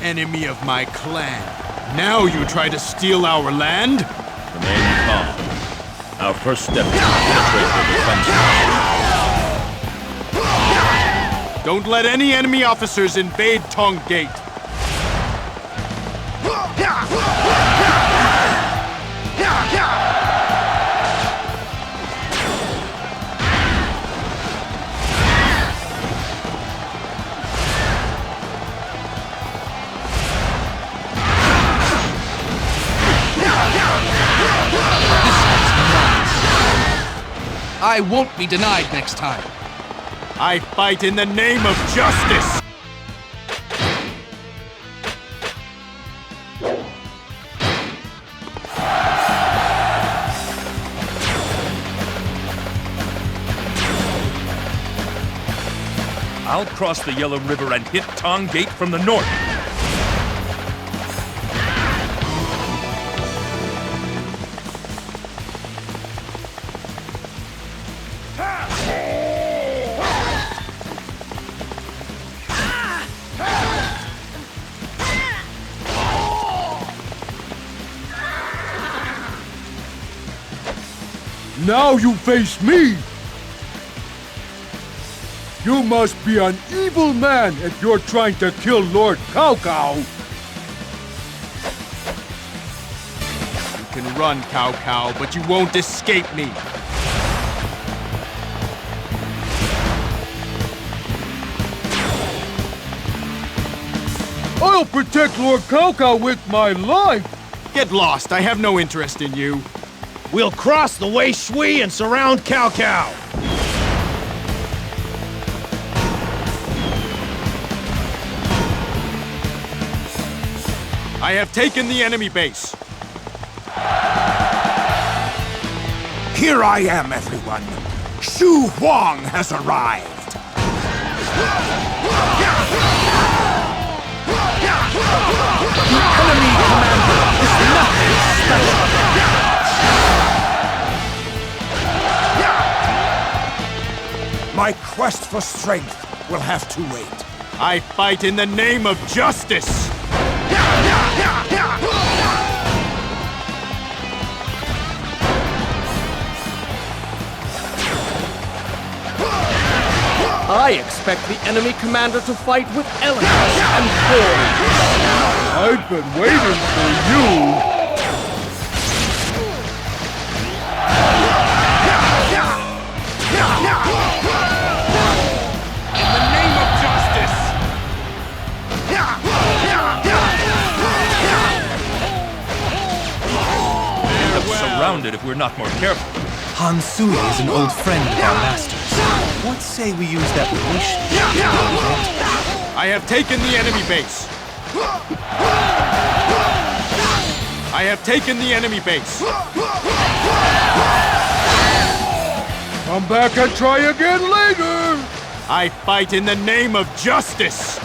Enemy of my clan. Now you try to steal our land? Remain calm. Our first step is to penetrate the defenses. Don't let any enemy officers invade Tong Gate. I won't be denied next time. I fight in the name of justice! I'll cross the Yellow River and hit Tong Gate from the north. Now you face me! You must be an evil man if you're trying to kill Lord Cao Cao! You can run, Cao Cao, but you won't escape me! I'll protect Lord Cao Cao with my life! Get lost, I have no interest in you. We'll cross the Wei Shui and surround Cao Cao. I have taken the enemy base. Here I am, everyone. Xu Huang has arrived. The enemy commander is nothing special. My quest for strength will have to wait. I fight in the name of justice! I expect the enemy commander to fight with elegance and poise. I've been waiting for you! In the name of justice! We're surrounded if we're not more careful. Han Sui is an old friend of our master's. What say we use that relationship? I have taken the enemy base. I have taken the enemy base. Come back and try again later! I fight in the name of justice!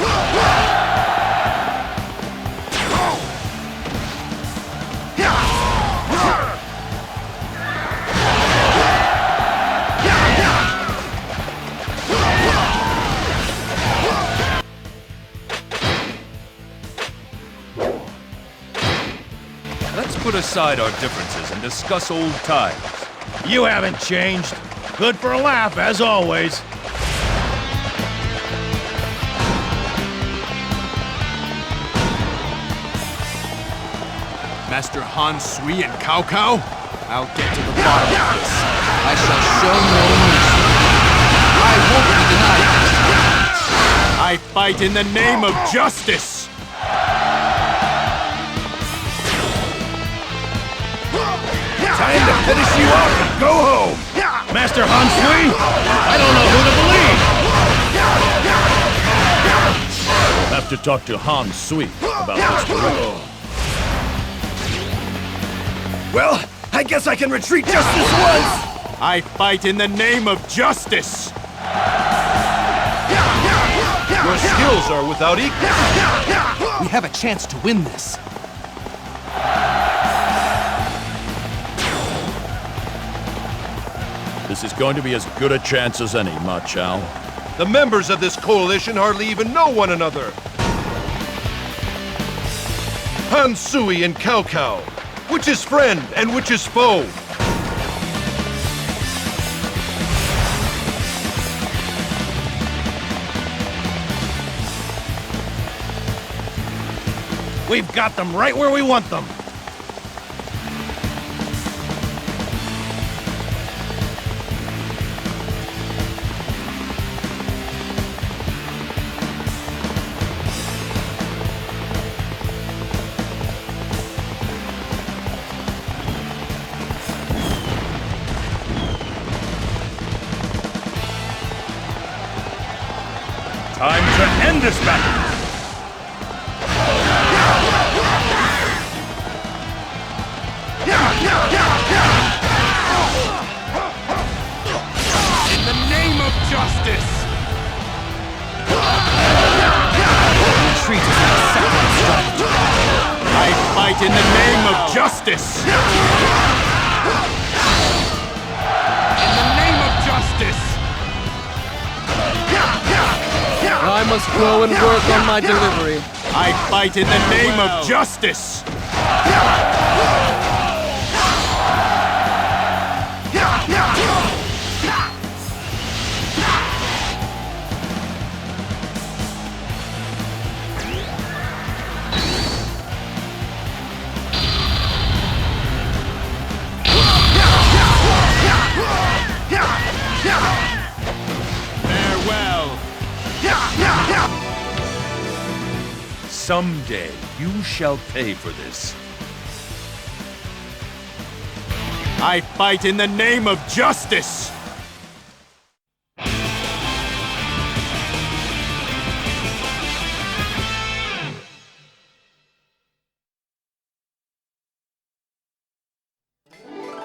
Let's put aside our differences and discuss old times. You haven't changed. Good for a laugh, as always. Master Han Sui and Cao Cao? I'll get to the bottom of this. I shall show no mercy. I won't be denied. I fight in the name of justice! Time to Finish you off and go home! Master Han Sui, I don't know who to believe! Have to talk to Han Sui about this directly. Well, I guess I can retreat just this once! I fight in the name of justice! Your skills are without equal. We have a chance to win this. This is going to be as good a chance as any, Ma Chao. The members of this coalition hardly even know one another. Han Sui and Cao Cao. Which is friend and which is foe? We've got them right where we want them. Time to end this battle! In the name of justice! Retreat is an acceptable strategy. I fight in the name of justice! In the name of justice! I must go and work on my delivery. I fight in the name of justice! Farewell! Someday, you shall pay for this. I fight in the name of justice!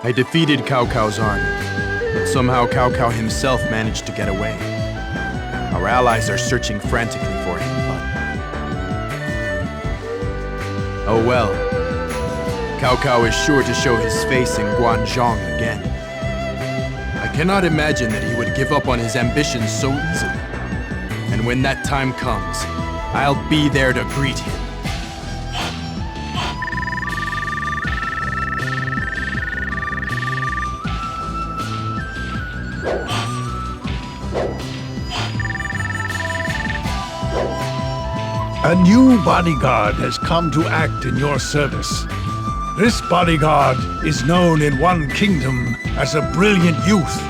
I defeated Cao Cao's army, but somehow Cao Cao himself managed to get away. Our allies are searching frantically for him, but... oh well. Cao Cao is sure to show his face in Guanzhong again. I cannot imagine that he would give up on his ambitions so easily. And when that time comes, I'll be there to greet him. A new bodyguard has come to act in your service. This bodyguard is known in one kingdom as a brilliant youth.